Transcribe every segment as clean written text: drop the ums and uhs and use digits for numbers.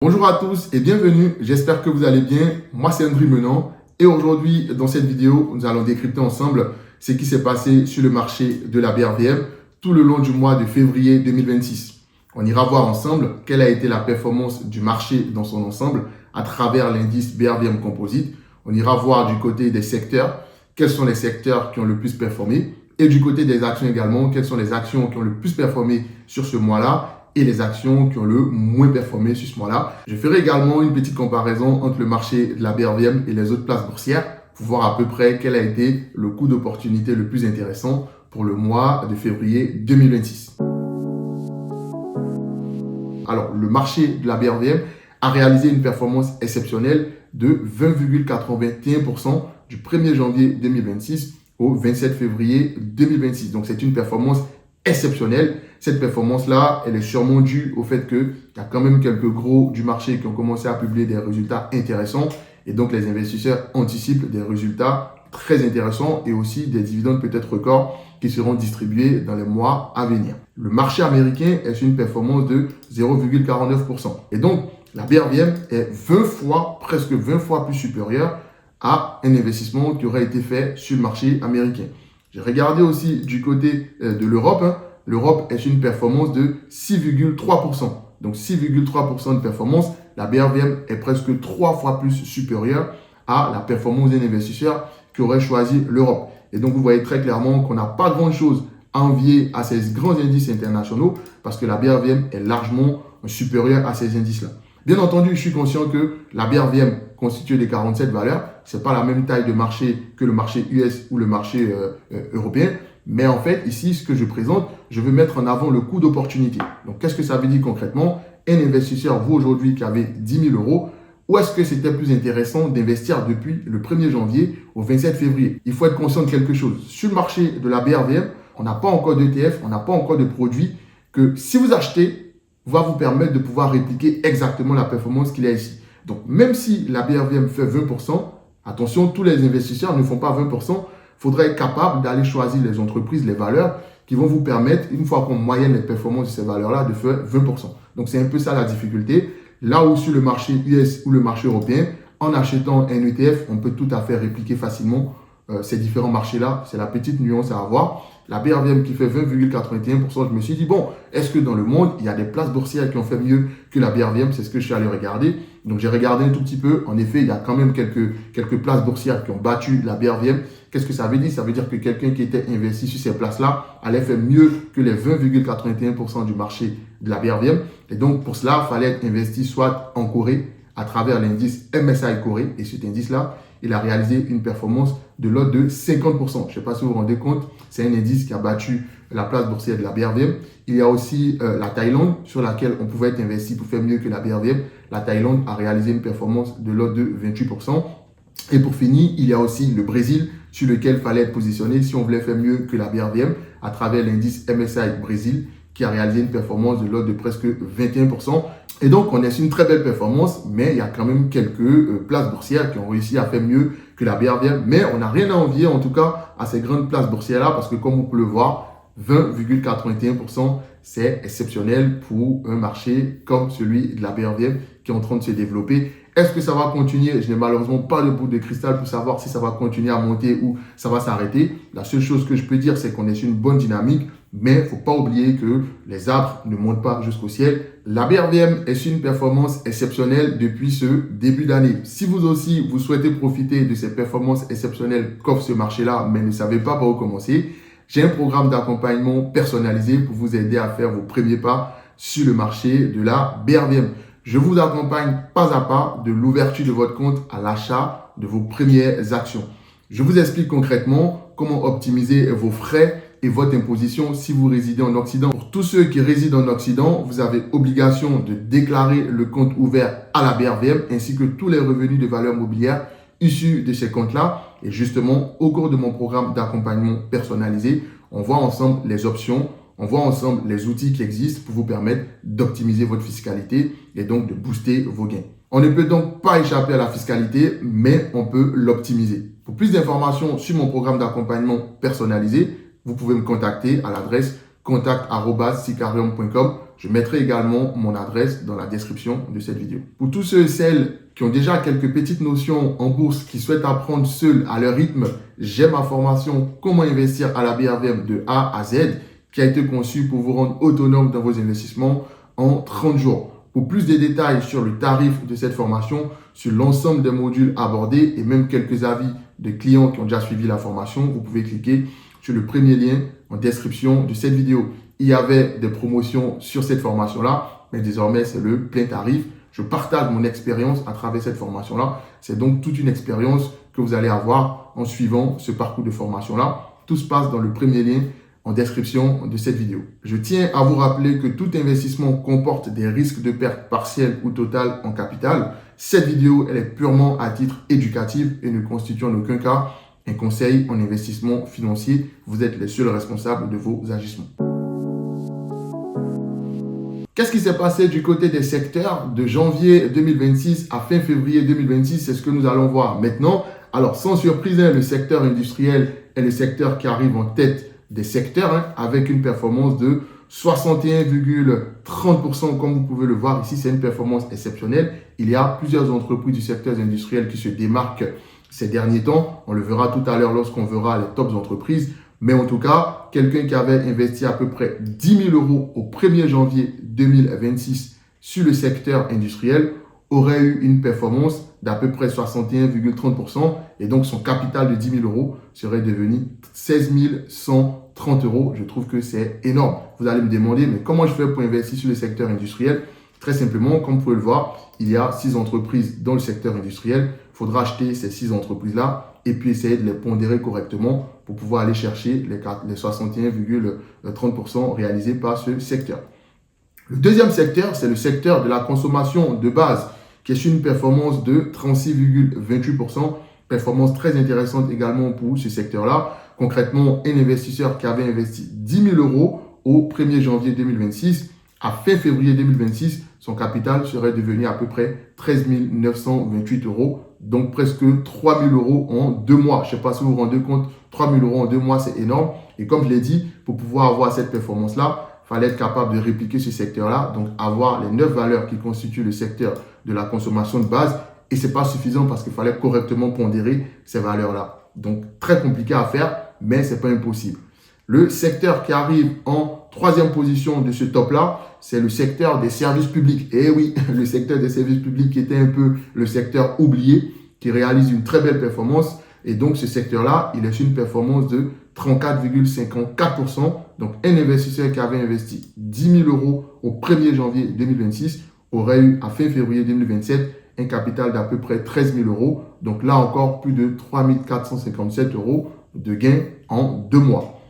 Bonjour à tous et bienvenue, j'espère que vous allez bien. Moi c'est André Menant et aujourd'hui dans cette vidéo, nous allons décrypter ensemble ce qui s'est passé sur le marché de la BRVM tout le long du mois de février 2026. On ira voir ensemble quelle a été la performance du marché dans son ensemble à travers l'indice BRVM Composite. On ira voir du côté des secteurs, quels sont les secteurs qui ont le plus performé et du côté des actions également, quelles sont les actions qui ont le plus performé sur ce mois-là et les actions qui ont le moins performé sur ce mois-là. Je ferai également une petite comparaison entre le marché de la BRVM et les autres places boursières pour voir à peu près quel a été le coût d'opportunité le plus intéressant pour le mois de février 2026. Alors, le marché de la BRVM a réalisé une performance exceptionnelle de 20,81% du 1er janvier 2026 au 27 février 2026. Donc, c'est une performance exceptionnelle. Cette performance-là, elle est sûrement due au fait qu'il y a quand même quelques gros du marché qui ont commencé à publier des résultats intéressants et donc les investisseurs anticipent des résultats très intéressants et aussi des dividendes peut-être records qui seront distribués dans les mois à venir. Le marché américain est sur une performance de 0,49%. Et donc, la BRVM est 20 fois, presque 20 fois plus supérieure à un investissement qui aurait été fait sur le marché américain. J'ai regardé aussi du côté de l'Europe. L'Europe est sur une performance de 6,3%. Donc 6,3% de performance. La BRVM est presque 3 fois plus supérieure à la performance d'un investisseur qui aurait choisi l'Europe. Et donc vous voyez très clairement qu'on n'a pas grand-chose à envier à ces grands indices internationaux parce que la BRVM est largement supérieure à ces indices-là. Bien entendu, je suis conscient que la BRVM constituée des 47 valeurs, ce n'est pas la même taille de marché que le marché US ou le marché européen. Mais en fait, ici, ce que je présente, je veux mettre en avant le coût d'opportunité. Donc, qu'est-ce que ça veut dire concrètement? Un investisseur, vous aujourd'hui qui avez 10 000 euros, où est-ce que c'était plus intéressant d'investir depuis le 1er janvier au 27 février? Il faut être conscient de quelque chose. Sur le marché de la BRVM, on n'a pas encore d'ETF, on n'a pas encore de produit que si vous achetez, va vous permettre de pouvoir répliquer exactement la performance qu'il y a ici. Donc, même si la BRVM fait 20%, attention, tous les investisseurs ne font pas 20%, il faudra être capable d'aller choisir les entreprises, les valeurs qui vont vous permettre, une fois qu'on moyenne les performances de ces valeurs-là, de faire 20%. Donc, c'est un peu ça la difficulté. Là où sur le marché US ou le marché européen, en achetant un ETF, on peut tout à fait répliquer facilement ces différents marchés-là. C'est la petite nuance à avoir. La BRVM qui fait 20,81%, je me suis dit, bon, est-ce que dans le monde, il y a des places boursières qui ont fait mieux que la BRVM? C'est ce que je suis allé regarder. Donc, j'ai regardé un tout petit peu. En effet, il y a quand même quelques places boursières qui ont battu la BRVM. Qu'est-ce que ça veut dire? Ça veut dire que quelqu'un qui était investi sur ces places-là allait faire mieux que les 20,81% du marché de la BRVM. Et donc, pour cela, il fallait être investi soit en Corée à travers l'indice MSCI Corée. Et cet indice-là, il a réalisé une performance de l'ordre de 50%. Je ne sais pas si vous vous rendez compte, c'est un indice qui a battu la place boursière de la BRVM. Il y a aussi la Thaïlande sur laquelle on pouvait être investi pour faire mieux que la BRVM. La Thaïlande a réalisé une performance de l'ordre de 28%. Et pour finir, il y a aussi le Brésil sur lequel il fallait être positionné si on voulait faire mieux que la BRVM à travers l'indice MSCI Brésil qui a réalisé une performance de l'ordre de presque 21%. Et donc, on est sur une très belle performance, mais il y a quand même quelques places boursières qui ont réussi à faire mieux que la BRVM. Mais on n'a rien à envier, en tout cas, à ces grandes places boursières-là, parce que comme vous pouvez le voir, 20,81%, c'est exceptionnel pour un marché comme celui de la BRVM qui est en train de se développer. Est-ce que ça va continuer? Je n'ai malheureusement pas de boule de cristal pour savoir si ça va continuer à monter ou ça va s'arrêter. La seule chose que je peux dire, c'est qu'on est sur une bonne dynamique, mais il ne faut pas oublier que les arbres ne montent pas jusqu'au ciel. La BRVM est sur une performance exceptionnelle depuis ce début d'année. Si vous aussi, vous souhaitez profiter de ces performances exceptionnelles qu'offre ce marché-là, mais ne savez pas par où commencer, j'ai un programme d'accompagnement personnalisé pour vous aider à faire vos premiers pas sur le marché de la BRVM. Je vous accompagne pas à pas de l'ouverture de votre compte à l'achat de vos premières actions. Je vous explique concrètement comment optimiser vos frais et votre imposition si vous résidez en Occident. Pour tous ceux qui résident en Occident, vous avez obligation de déclarer le compte ouvert à la BRVM ainsi que tous les revenus de valeur mobilière issus de ces comptes-là. Et justement, au cours de mon programme d'accompagnement personnalisé, on voit ensemble les options, on voit ensemble les outils qui existent pour vous permettre d'optimiser votre fiscalité et donc de booster vos gains. On ne peut donc pas échapper à la fiscalité, mais on peut l'optimiser. Pour plus d'informations sur mon programme d'accompagnement personnalisé, vous pouvez me contacter à l'adresse contact@sicarium.com Je mettrai également mon adresse dans la description de cette vidéo. Pour tous ceux et celles qui ont déjà quelques petites notions en bourse, qui souhaitent apprendre seuls à leur rythme, j'ai ma formation Comment investir à la BRVM de A à Z qui a été conçue pour vous rendre autonome dans vos investissements en 30 jours. Pour plus de détails sur le tarif de cette formation, sur l'ensemble des modules abordés et même quelques avis de clients qui ont déjà suivi la formation, vous pouvez cliquer sur le premier lien en description de cette vidéo. Il y avait des promotions sur cette formation-là, mais désormais, c'est le plein tarif. Je partage mon expérience à travers cette formation-là. C'est donc toute une expérience que vous allez avoir en suivant ce parcours de formation-là. Tout se passe dans le premier lien en description de cette vidéo. Je tiens à vous rappeler que tout investissement comporte des risques de perte partielle ou totale en capital. Cette vidéo, elle est purement à titre éducatif et ne constitue en aucun cas un conseil en investissement financier. Vous êtes les seuls responsables de vos agissements. Qu'est-ce qui s'est passé du côté des secteurs de janvier 2026 à fin février 2026? C'est ce que nous allons voir maintenant. Alors, sans surprise, le secteur industriel est le secteur qui arrive en tête des secteurs avec une performance de 61,30%. Comme vous pouvez le voir ici, c'est une performance exceptionnelle. Il y a plusieurs entreprises du secteur industriel qui se démarquent ces derniers temps. On le verra tout à l'heure lorsqu'on verra les tops entreprises. Mais en tout cas, quelqu'un qui avait investi à peu près 10 000 € au 1er janvier 2026 sur le secteur industriel aurait eu une performance d'à peu près 61,30% et donc son capital de 10 000 € serait devenu 16 130 €. Je trouve que c'est énorme. Vous allez me demander, mais comment je fais pour investir sur le secteur industriel? Très simplement, comme vous pouvez le voir, il y a 6 entreprises dans le secteur industriel. Il faudra acheter ces 6 entreprises-là et puis essayer de les pondérer correctement pour pouvoir aller chercher les 61,30% réalisés par ce secteur. Le deuxième secteur, c'est le secteur de la consommation de base, qui est sur une performance de 36,28%. Performance très intéressante également pour ce secteur-là. Concrètement, un investisseur qui avait investi 10 000 € au 1er janvier 2026, à fin février 2026, son capital serait devenu à peu près 13 928 €, donc presque 3 000 € en 2 mois. Je ne sais pas si vous vous rendez compte, 3 000 € en 2 mois, c'est énorme. Et comme je l'ai dit, pour pouvoir avoir cette performance-là, il fallait être capable de répliquer ce secteur-là, donc avoir les 9 valeurs qui constituent le secteur de la consommation de base. Et ce n'est pas suffisant parce qu'il fallait correctement pondérer ces valeurs-là. Donc, très compliqué à faire, mais ce n'est pas impossible. Le secteur qui arrive en 3e position de ce top-là, c'est le secteur des services publics. Et oui, le secteur des services publics qui était un peu le secteur oublié, qui réalise une très belle performance. Et donc, ce secteur-là, il est sur une performance de 34,54%. Donc, un investisseur qui avait investi 10 000 € au 1er janvier 2026 aurait eu à fin février 2027 un capital d'à peu près 13 000 €. Donc là encore, plus de 3 457 € de gain en 2 mois.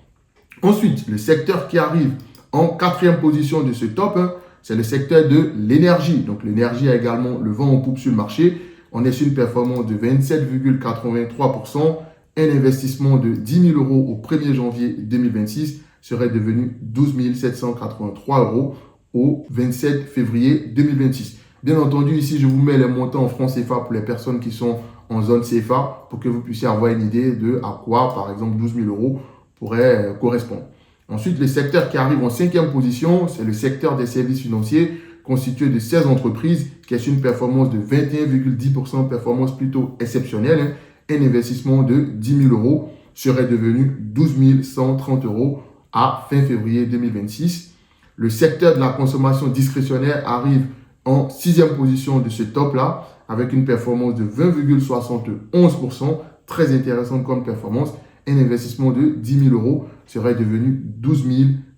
Ensuite, le secteur qui arrive en 4e position de ce top, c'est le secteur de l'énergie. Donc l'énergie a également le vent en poupe sur le marché. On est sur une performance de 27,83%. Un investissement de 10 000 € au 1er janvier 2026 serait devenu 12 783 € au 27 février 2026. Bien entendu, ici, je vous mets les montants en francs CFA pour les personnes qui sont en zone CFA pour que vous puissiez avoir une idée de à quoi, par exemple, 12 000 € pourrait correspondre. Ensuite, le secteur qui arrive en 5e position, c'est le secteur des services financiers constitué de 16 entreprises qui a une performance de 21,10%, performance plutôt exceptionnelle. Un investissement de 10 000 € serait devenu 12 130 € à fin février 2026. Le secteur de la consommation discrétionnaire arrive en 6e position de ce top-là, avec une performance de 20,71%, très intéressante comme performance. Un investissement de 10 000 € serait devenu 12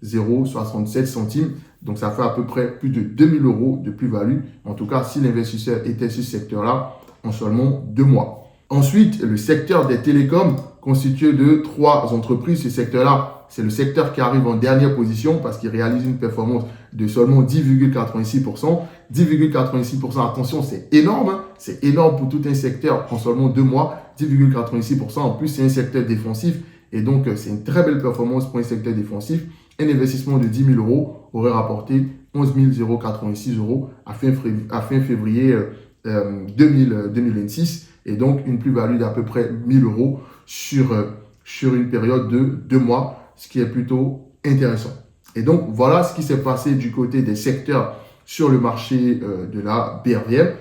067 centimes. Donc, ça fait à peu près plus de 2 000 € de plus-value. En tout cas, si l'investisseur était sur ce secteur-là en seulement 2 mois. Ensuite, le secteur des télécoms, constitué de 3 entreprises. Ce secteur-là, c'est le secteur qui arrive en dernière position parce qu'il réalise une performance de seulement 10,86%. 10,86%, attention, c'est énorme. C'est énorme pour tout un secteur en seulement 2 mois. 10,86%. En plus, c'est un secteur défensif. Et donc, c'est une très belle performance pour un secteur défensif. Un investissement de 10 000 € aurait rapporté 11 086 € à fin février 2026. Et donc, une plus-value d'à peu près 1 000 € sur une période de 2 mois, ce qui est plutôt intéressant. Et donc, voilà ce qui s'est passé du côté des secteurs sur le marché de la BRVM.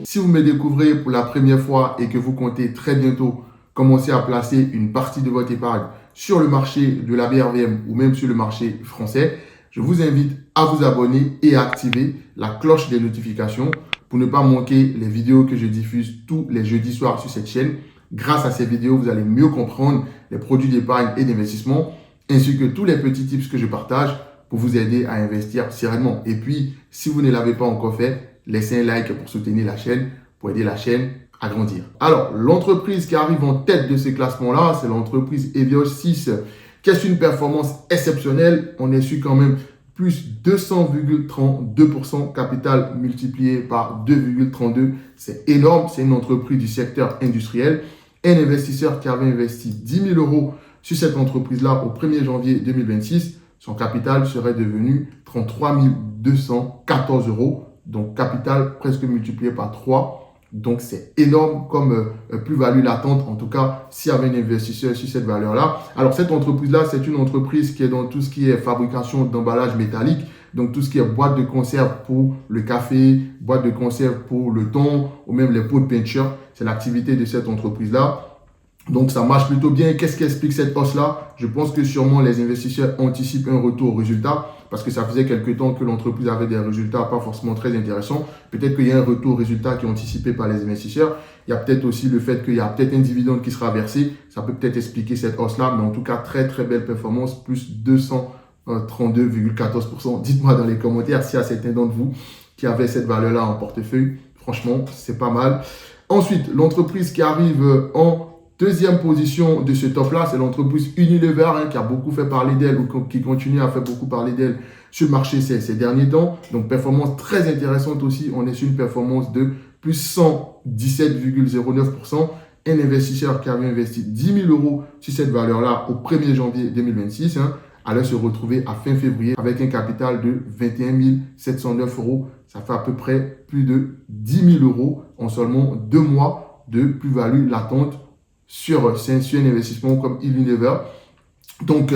Si vous me découvrez pour la première fois et que vous comptez très bientôt commencer à placer une partie de votre épargne sur le marché de la BRVM ou même sur le marché français, je vous invite à vous abonner et à activer la cloche des notifications pour ne pas manquer les vidéos que je diffuse tous les jeudis soirs sur cette chaîne. Grâce à ces vidéos, vous allez mieux comprendre les produits d'épargne et d'investissement ainsi que tous les petits tips que je partage pour vous aider à investir sereinement. Et puis, si vous ne l'avez pas encore fait, laissez un like pour soutenir la chaîne, pour aider la chaîne à grandir. Alors, l'entreprise qui arrive en tête de ce classement-là, c'est l'entreprise Evios 6, qui a une performance exceptionnelle. On est sur quand même plus 200,32% capital multiplié par 2,32. C'est énorme. C'est une entreprise du secteur industriel. Un investisseur qui avait investi 10 000 euros sur cette entreprise-là au 1er janvier 2026, son capital serait devenu 33 214 euros. Donc, capital presque multiplié par 3. Donc, c'est énorme comme plus-value latente. En tout cas, s'il y avait un investisseur sur cette valeur-là. Alors, cette entreprise-là, c'est une entreprise qui est dans tout ce qui est fabrication d'emballage métallique. Donc, tout ce qui est boîte de conserve pour le café, boîte de conserve pour le thon ou même les pots de peinture. C'est l'activité de cette entreprise-là. Donc, ça marche plutôt bien. Qu'est-ce qui explique cette hausse-là? Je pense que sûrement les investisseurs anticipent un retour au résultat parce que ça faisait quelques temps que l'entreprise avait des résultats pas forcément très intéressants. Peut-être qu'il y a un retour au résultat qui est anticipé par les investisseurs. Il y a peut-être aussi le fait qu'il y a peut-être un dividende qui sera versé. Ça peut peut-être expliquer cette hausse-là. Mais en tout cas, très, très belle performance, plus 232,14%. Dites-moi dans les commentaires s'il y a certains d'entre vous qui avaient cette valeur-là en portefeuille. Franchement, c'est pas mal. Ensuite, l'entreprise qui arrive en deuxième position de ce top-là, c'est l'entreprise Unilever qui a beaucoup fait parler d'elle ou qui continue à faire beaucoup parler d'elle sur le marché ces derniers temps. Donc, performance très intéressante aussi. On est sur une performance de plus 117,09%. Un investisseur qui avait investi 10 000 euros sur cette valeur-là au 1er janvier 2026 allait se retrouver à fin février avec un capital de 21 709 euros. Ça fait à peu près plus de 10 000 euros en seulement 2 mois de plus-value latente sur un investissement comme Unilever. Donc,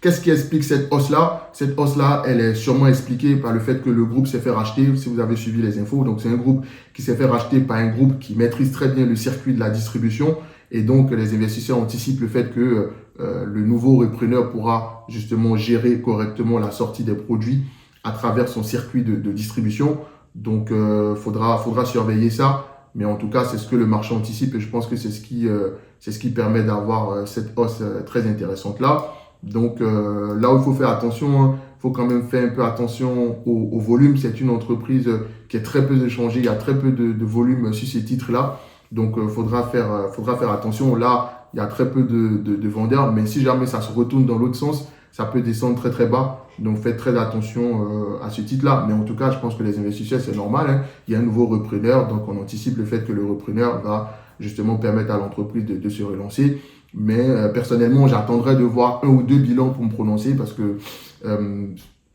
qu'est-ce qui explique cette hausse-là? Cette hausse-là, elle est sûrement expliquée par le fait que le groupe s'est fait racheter, si vous avez suivi les infos. Donc, c'est un groupe qui s'est fait racheter par un groupe qui maîtrise très bien le circuit de la distribution. Et donc, les investisseurs anticipent le fait que le nouveau repreneur pourra justement gérer correctement la sortie des produits à travers son circuit de distribution. Donc, faudra surveiller ça. Mais en tout cas, c'est ce que le marché anticipe et je pense que c'est ce qui permet d'avoir cette hausse très intéressante là. Donc là où il faut faire attention, il faut quand même faire un peu attention au volume. C'est une entreprise qui est très peu échangée, il y a très peu de volume sur ces titres-là. Donc faudra faire attention. Là, il y a très peu de vendeurs, mais si jamais ça se retourne dans l'autre sens, ça peut descendre très très bas. Donc faites très attention à ce titre-là. Mais en tout cas, je pense que les investisseurs, c'est normal. Il y a un nouveau repreneur, donc on anticipe le fait que le repreneur va justement permettre à l'entreprise de se relancer. Mais personnellement, j'attendrai de voir 1 ou 2 bilans pour me prononcer parce que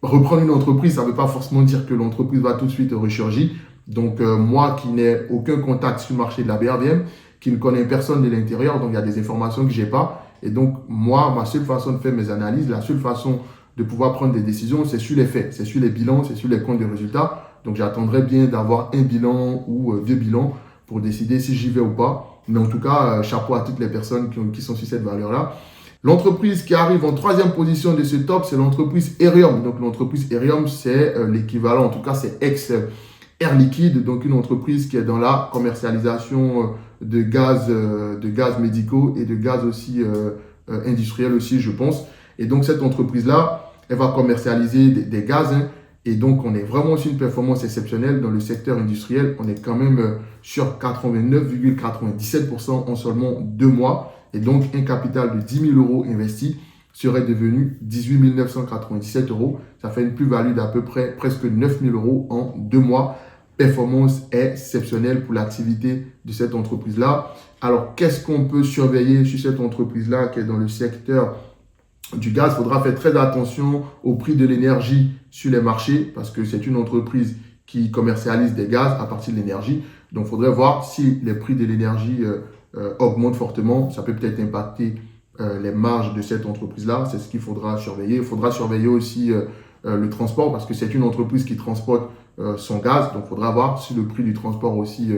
reprendre une entreprise, ça ne veut pas forcément dire que l'entreprise va tout de suite ressurgir. Donc moi qui n'ai aucun contact sur le marché de la BRVM, qui ne connaît personne de l'intérieur, donc il y a des informations que je n'ai pas. Et donc moi, ma seule façon de faire mes analyses, la seule façon de pouvoir prendre des décisions, c'est sur les faits, c'est sur les bilans, c'est sur les comptes de résultats. Donc j'attendrai bien d'avoir un bilan ou 2 bilans pour décider si j'y vais ou pas. Mais en tout cas, chapeau à toutes les personnes qui sont sur cette valeur-là. L'entreprise qui arrive en 3e position de ce top, c'est l'entreprise Aerium. Donc l'entreprise Aerium, c'est l'équivalent, en tout cas c'est ex-Air Liquide, donc une entreprise qui est dans la commercialisation de gaz médicaux et de gaz aussi industriel aussi, je pense. Et donc, cette entreprise-là, elle va commercialiser des gaz. Et donc, on est vraiment sur une performance exceptionnelle dans le secteur industriel. On est quand même sur 89,97% en seulement 2 mois. Et donc, un capital de 10 000 euros investi serait devenu 18 997 euros. Ça fait une plus-value d'à peu près presque 9 000 euros en 2 mois. Performance exceptionnelle pour l'activité de cette entreprise-là. Alors, qu'est-ce qu'on peut surveiller sur cette entreprise-là qui est dans le secteur du gaz? Il faudra faire très attention au prix de l'énergie sur les marchés parce que c'est une entreprise qui commercialise des gaz à partir de l'énergie. Donc, il faudrait voir si les prix de l'énergie augmentent fortement. Ça peut peut-être impacter les marges de cette entreprise-là. C'est ce qu'il faudra surveiller. Il faudra surveiller aussi le transport parce que c'est une entreprise qui transporte son gaz. Donc, il faudra voir si le prix du transport aussi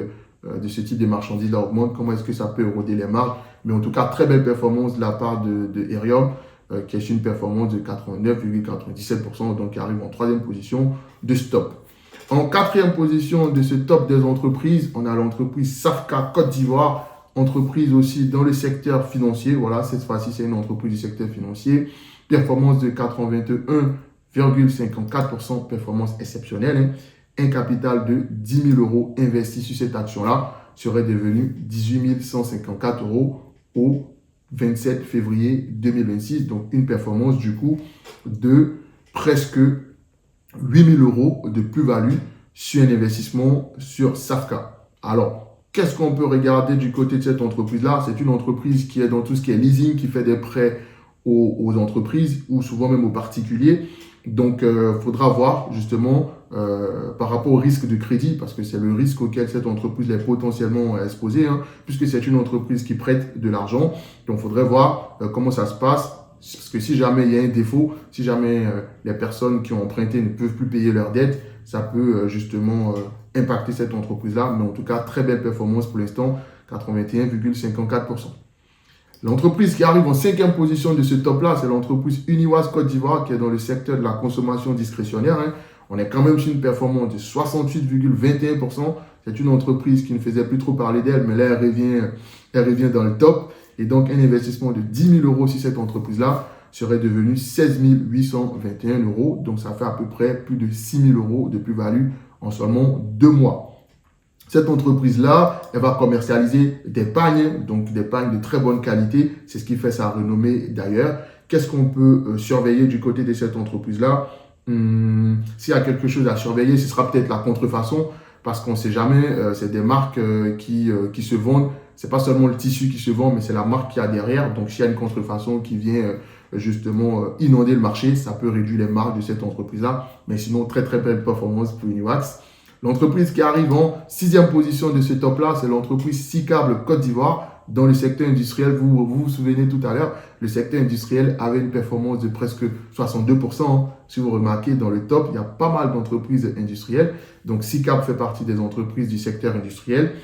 de ce type de marchandises-là augmente. Comment est-ce que ça peut éroder les marges? Mais en tout cas, très belle performance de la part de Aerium, qui est une performance de 89,97%, donc qui arrive en troisième position de ce top. En quatrième position de ce top des entreprises, on a l'entreprise Safka Côte d'Ivoire, entreprise aussi dans le secteur financier. Voilà, cette fois-ci, c'est une entreprise du secteur financier. Performance de 81,54%, performance exceptionnelle. Un capital de 10 000 euros investi sur cette action-là serait devenu 18 154 euros au 27 février 2026. Donc, une performance du coup de presque 8 000 euros de plus-value sur un investissement sur Safka. Alors, qu'est-ce qu'on peut regarder du côté de cette entreprise-là? C'est une entreprise qui est dans tout ce qui est leasing, qui fait des prêts aux entreprises ou souvent même aux particuliers. Donc, il faudra voir justement par rapport au risque de crédit, parce que c'est le risque auquel cette entreprise est potentiellement exposée, puisque c'est une entreprise qui prête de l'argent. Donc, il faudrait voir comment ça se passe. Parce que si jamais il y a un défaut, si jamais les personnes qui ont emprunté ne peuvent plus payer leurs dettes, ça peut justement impacter cette entreprise-là. Mais en tout cas, très belle performance pour l'instant, 81,54%. L'entreprise qui arrive en cinquième position de ce top-là, c'est l'entreprise Uniwas Côte d'Ivoire qui est dans le secteur de la consommation discrétionnaire. On est quand même sur une performance de 68,21%. C'est une entreprise qui ne faisait plus trop parler d'elle, mais là, elle revient dans le top. Et donc, un investissement de 10 000 euros sur cette entreprise-là serait devenu 16 821 euros. Donc, ça fait à peu près plus de 6 000 euros de plus-value en seulement 2 mois. Cette entreprise-là, elle va commercialiser des pagnes, donc des pagnes de très bonne qualité. C'est ce qui fait sa renommée d'ailleurs. Qu'est-ce qu'on peut surveiller du côté de cette entreprise-là? S'il y a quelque chose à surveiller, ce sera peut-être la contrefaçon, parce qu'on ne sait jamais, c'est des marques qui se vendent. C'est pas seulement le tissu qui se vend, mais c'est la marque qui a derrière. Donc, s'il y a une contrefaçon qui vient justement inonder le marché, ça peut réduire les marges de cette entreprise-là. Mais sinon, très très belle performance pour Uniwax. L'entreprise qui arrive en sixième position de ce top-là, c'est l'entreprise Sicable Côte d'Ivoire. Dans le secteur industriel, vous souvenez tout à l'heure, le secteur industriel avait une performance de presque 62%. Si vous remarquez, dans le top, il y a pas mal d'entreprises industrielles. Donc, Sicable fait partie des entreprises du secteur industriel.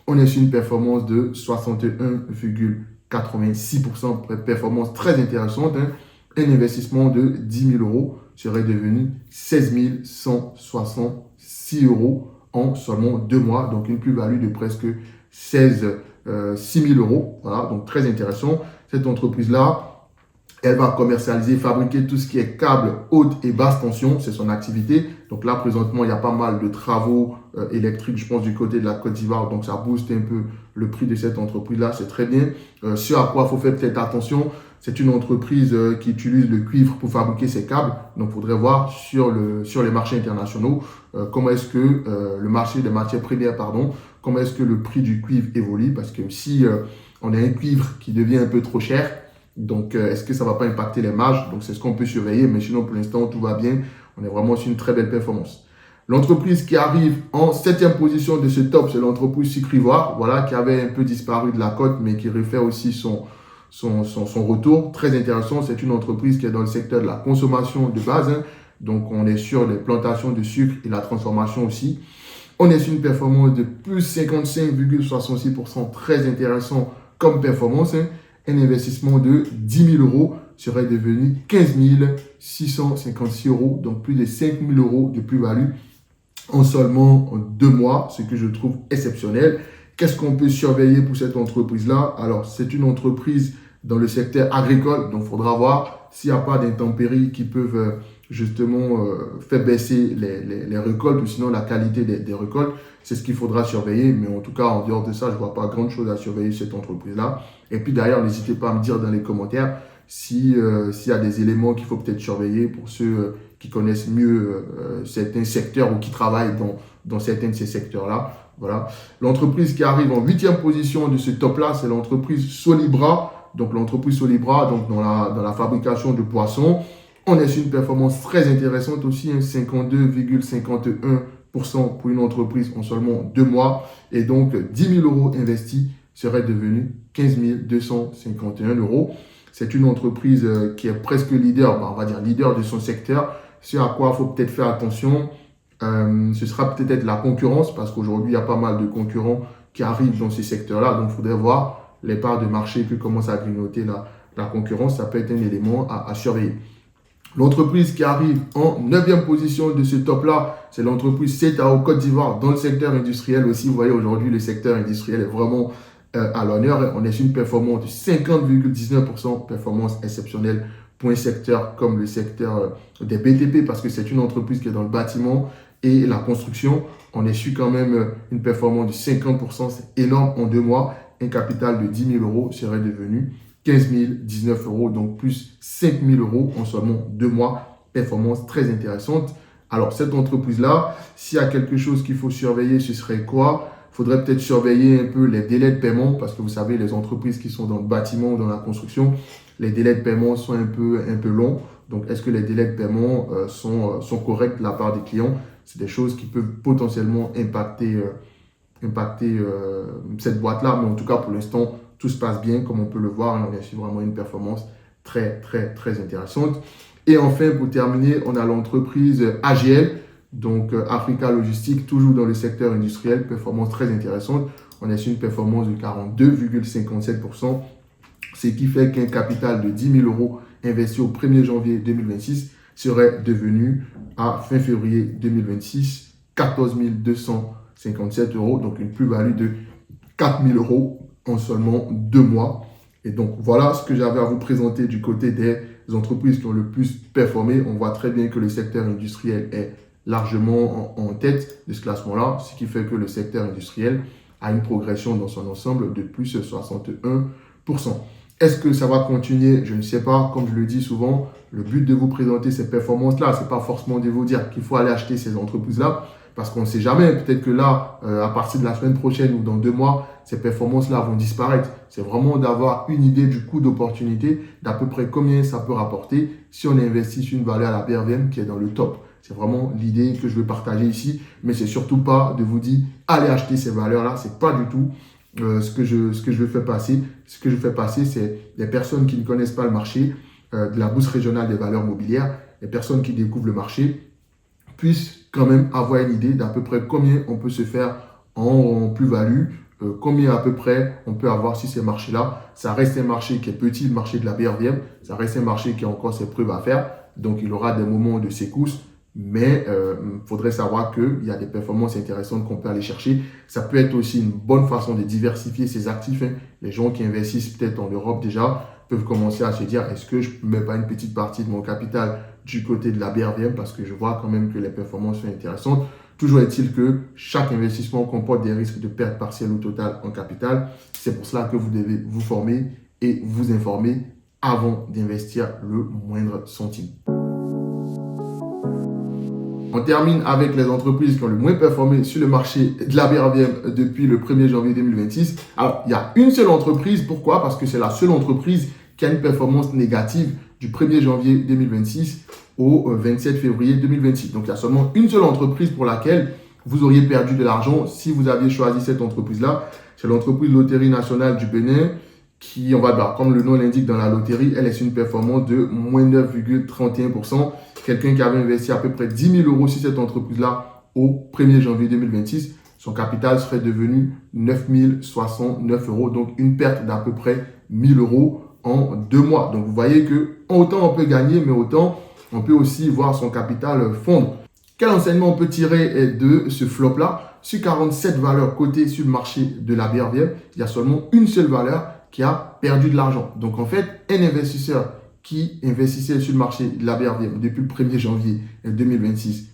On est sur une performance de 61,86%, performance très intéressante. Un investissement de 10 000 euros serait devenu 16 166 euros en seulement 2 mois. Donc, une plus-value de presque 6 000 euros. Voilà, donc très intéressant. Cette entreprise-là, elle va commercialiser, fabriquer tout ce qui est câbles haute et basse tension. C'est son activité. Donc là, présentement, il y a pas mal de travaux électriques, je pense, du côté de la Côte d'Ivoire. Donc, ça booste un peu le prix de cette entreprise-là. C'est très bien. Ce à quoi il faut faire peut-être attention, c'est une entreprise qui utilise le cuivre pour fabriquer ses câbles. Donc, il faudrait voir sur les marchés internationaux comment est-ce que le marché des matières premières, comment est-ce que le prix du cuivre évolue. Parce que si on a un cuivre qui devient un peu trop cher, donc est-ce que ça ne va pas impacter les marges? Donc, c'est ce qu'on peut surveiller. Mais sinon, pour l'instant, tout va bien. On est vraiment sur une très belle performance. L'entreprise qui arrive en septième position de ce top, c'est l'entreprise Sucre Ivoire, voilà, qui avait un peu disparu de la cote, mais qui refait aussi son retour. Très intéressant, c'est une entreprise qui est dans le secteur de la consommation de base. Donc, on est sur les plantations de sucre et la transformation aussi. On est sur une performance de plus 55,66%, très intéressant comme performance. Un investissement de 10 000 euros serait devenu 15 656 euros, donc plus de 5 000 euros de plus-value en seulement 2 mois, ce que je trouve exceptionnel. Qu'est-ce qu'on peut surveiller pour cette entreprise-là? Alors, c'est une entreprise dans le secteur agricole, donc il faudra voir s'il n'y a pas d'intempéries qui peuvent justement faire baisser les récoltes ou sinon la qualité des récoltes. C'est ce qu'il faudra surveiller, mais en tout cas, en dehors de ça, je ne vois pas grand-chose à surveiller cette entreprise-là. Et puis d'ailleurs, n'hésitez pas à me dire dans les commentaires s'il y a des éléments qu'il faut peut-être surveiller pour ceux qui connaissent mieux certains secteurs ou qui travaillent dans certains de ces secteurs-là. Voilà. L'entreprise qui arrive en huitième position de ce top-là, c'est l'entreprise Solibra. Donc l'entreprise Solibra, donc dans la fabrication de poissons. On est sur une performance très intéressante aussi, 52,51% pour une entreprise en seulement 2 mois. Et donc 10 000 euros investis serait devenu 15 251 euros. C'est une entreprise qui est presque leader, on va dire leader de son secteur. Ce à quoi il faut peut-être faire attention, ce sera peut-être la concurrence, parce qu'aujourd'hui, il y a pas mal de concurrents qui arrivent dans ces secteurs-là. Donc, il faudrait voir les parts de marché qui commencent à grignoter la concurrence. Ça peut être un élément à surveiller. L'entreprise qui arrive en 9e position de ce top-là, c'est l'entreprise CETA au Côte d'Ivoire dans le secteur industriel aussi. Vous voyez, aujourd'hui, le secteur industriel est vraiment à l'honneur. On est sur une performance de 50,19%, performance exceptionnelle pour un secteur comme le secteur des BTP, parce que c'est une entreprise qui est dans le bâtiment et la construction. On est sur quand même une performance de 50%, c'est énorme en 2 mois. Un capital de 10 000 euros serait devenu 15 019 euros, donc plus 5 000 euros en seulement 2 mois. Performance très intéressante. Alors, cette entreprise-là, s'il y a quelque chose qu'il faut surveiller, ce serait quoi? Il faudrait peut-être surveiller un peu les délais de paiement, parce que vous savez, les entreprises qui sont dans le bâtiment ou dans la construction, les délais de paiement sont un peu longs. Donc, est-ce que les délais de paiement sont corrects de la part des clients? C'est des choses qui peuvent potentiellement impacter cette boîte-là. Mais en tout cas, pour l'instant, tout se passe bien, comme on peut le voir. On a su vraiment une performance très intéressante. Et enfin, pour terminer, on a l'entreprise AGL, donc Africa Logistique, toujours dans le secteur industriel, performance très intéressante. On a su une performance de 42,57%, ce qui fait qu'un capital de 10 000 euros investi au 1er janvier 2026 serait devenu à fin février 2026 14 257 euros, donc une plus-value de 4 000 euros en seulement 2 mois. Et donc, voilà ce que j'avais à vous présenter du côté des entreprises qui ont le plus performé. On voit très bien que le secteur industriel est largement en tête de ce classement-là, ce qui fait que le secteur industriel a une progression dans son ensemble de plus 61%. Est-ce que ça va continuer? Je ne sais pas. Comme je le dis souvent, le but de vous présenter ces performances-là, ce n'est pas forcément de vous dire qu'il faut aller acheter ces entreprises-là, parce qu'on ne sait jamais. Peut-être que là, à partir de la semaine prochaine ou dans 2 mois, ces performances-là vont disparaître. C'est vraiment d'avoir une idée du coût d'opportunité, d'à peu près combien ça peut rapporter si on investit sur une valeur à la BRVM qui est dans le top. C'est vraiment l'idée que je veux partager ici, mais c'est surtout pas de vous dire allez acheter ces valeurs-là. C'est pas du tout ce que je fais passer. Ce que je fais passer, c'est des personnes qui ne connaissent pas le marché, de la bourse régionale des valeurs mobilières, les personnes qui découvrent le marché puissent quand même avoir une idée d'à peu près combien on peut se faire en plus-value, combien à peu près on peut avoir sur ces marchés-là. Ça reste un marché qui est petit, le marché de la BRVM, ça reste un marché qui a encore ses preuves à faire, donc il aura des moments de secousses, mais il faudrait savoir qu'il y a des performances intéressantes qu'on peut aller chercher. Ça peut être aussi une bonne façon de diversifier ses actifs. Les gens qui investissent peut-être en Europe déjà peuvent commencer à se dire est-ce que je ne mets pas une petite partie de mon capital du côté de la BRVM, parce que je vois quand même que les performances sont intéressantes. Toujours est-il que chaque investissement comporte des risques de perte partielle ou totale en capital. C'est pour cela que vous devez vous former et vous informer avant d'investir le moindre centime. On termine avec les entreprises qui ont le moins performé sur le marché de la BRVM depuis le 1er janvier 2026. Alors, il y a une seule entreprise. Pourquoi? Parce que c'est la seule entreprise qui a une performance négative du 1er janvier 2026 au 27 février 2026. Donc, il y a seulement une seule entreprise pour laquelle vous auriez perdu de l'argent si vous aviez choisi cette entreprise-là. C'est l'entreprise Loterie Nationale du Bénin qui, comme le nom l'indique dans la loterie, elle est sur une performance de moins 9,31%. Quelqu'un qui avait investi à peu près 10 000 euros sur cette entreprise-là au 1er janvier 2026, son capital serait devenu 9 069 euros, donc une perte d'à peu près 1 000 euros en 2 mois. Donc, vous voyez que autant on peut gagner, mais autant on peut aussi voir son capital fondre. Quel enseignement on peut tirer de ce flop-là? Sur 47 valeurs cotées sur le marché de la BRVM, il y a seulement une seule valeur qui a perdu de l'argent. Donc, en fait, un investisseur qui investissait sur le marché de la BRVM depuis le 1er janvier 2026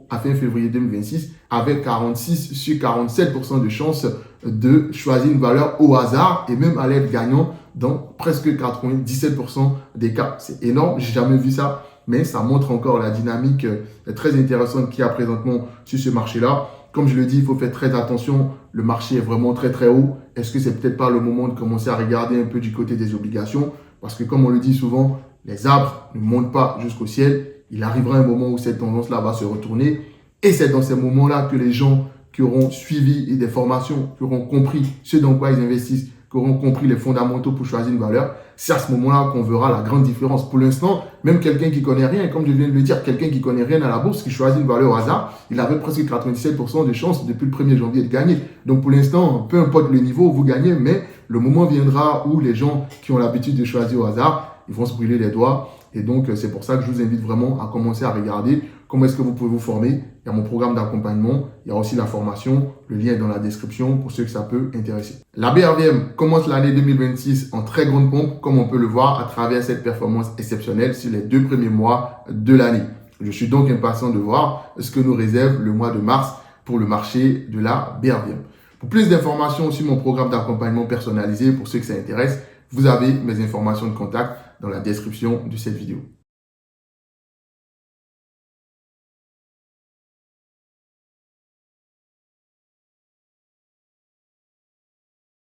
à fin février 2026 avait 46 sur 47% de chances de choisir une valeur au hasard et même aller être gagnant dans presque 97% des cas. C'est énorme, j'ai jamais vu ça, mais ça montre encore la dynamique très intéressante qu'il y a présentement sur ce marché-là. Comme je le dis, il faut faire très attention. Le marché est vraiment très haut. Est-ce que c'est peut-être pas le moment de commencer à regarder un peu du côté des obligations? Parce que comme on le dit souvent, les arbres ne montent pas jusqu'au ciel. Il arrivera un moment où cette tendance-là va se retourner. Et c'est dans ces moments-là que les gens qui auront suivi des formations, qui auront compris ce dans quoi ils investissent, qui auront compris les fondamentaux pour choisir une valeur, c'est à ce moment-là qu'on verra la grande différence. Pour l'instant, même quelqu'un qui connaît rien, comme je viens de le dire, quelqu'un qui connaît rien à la bourse, qui choisit une valeur au hasard, il avait presque 97% de chances depuis le 1er janvier de gagner. Donc pour l'instant, peu importe le niveau, vous gagnez, mais le moment viendra où les gens qui ont l'habitude de choisir au hasard, ils vont se brûler les doigts. Et donc, c'est pour ça que je vous invite vraiment à commencer à regarder comment est-ce que vous pouvez vous former. Il y a mon programme d'accompagnement, il y a aussi la formation, le lien est dans la description pour ceux que ça peut intéresser. La BRVM commence l'année 2026 en très grande pompe, comme on peut le voir à travers cette performance exceptionnelle sur les 2 premiers mois de l'année. Je suis donc impatient de voir ce que nous réserve le mois de mars pour le marché de la BRVM. Pour plus d'informations sur mon programme d'accompagnement personnalisé, pour ceux que ça intéresse, vous avez mes informations de contact dans la description de cette vidéo.